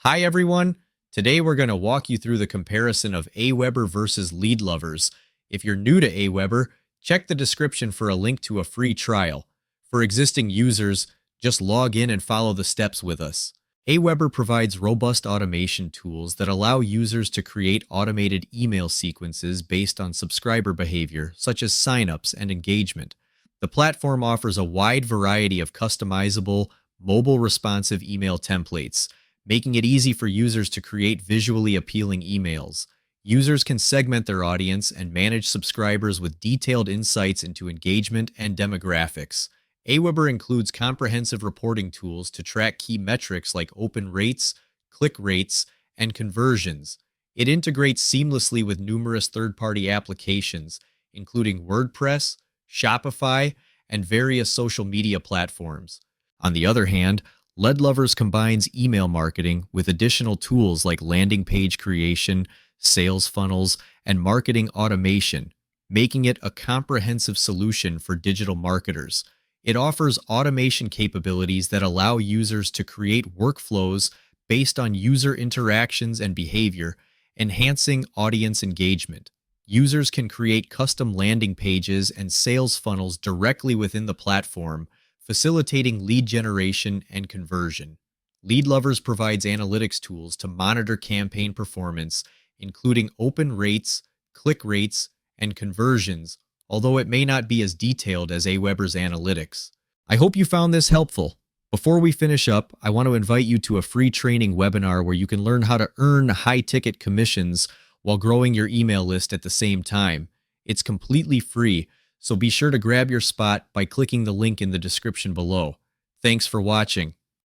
Hi everyone! Today we're going to walk you through the comparison of AWeber versus LeadLovers. If you're new to AWeber, check the description for a link to a free trial. For existing users, just log in and follow the steps with us. AWeber provides robust automation tools that allow users to create automated email sequences based on subscriber behavior, such as signups and engagement. The platform offers a wide variety of customizable, mobile responsive email templates, making it easy for users to create visually appealing emails. Users can segment their audience and manage subscribers with detailed insights into engagement and demographics. AWeber includes comprehensive reporting tools to track key metrics like open rates, click rates, and conversions. It integrates seamlessly with numerous third-party applications, including WordPress, Shopify, and various social media platforms. On the other hand, LeadLovers combines email marketing with additional tools like landing page creation, sales funnels, and marketing automation, making it a comprehensive solution for digital marketers. It offers automation capabilities that allow users to create workflows based on user interactions and behavior, enhancing audience engagement. Users can create custom landing pages and sales funnels directly within the platform, facilitating lead generation and conversion. LeadLovers provides analytics tools to monitor campaign performance, including open rates, click rates, and conversions, although it may not be as detailed as AWeber's analytics. I hope you found this helpful. Before we finish up, I want to invite you to a free training webinar where you can learn how to earn high-ticket commissions while growing your email list at the same time. It's completely free, so be sure to grab your spot by clicking the link in the description below. Thanks for watching.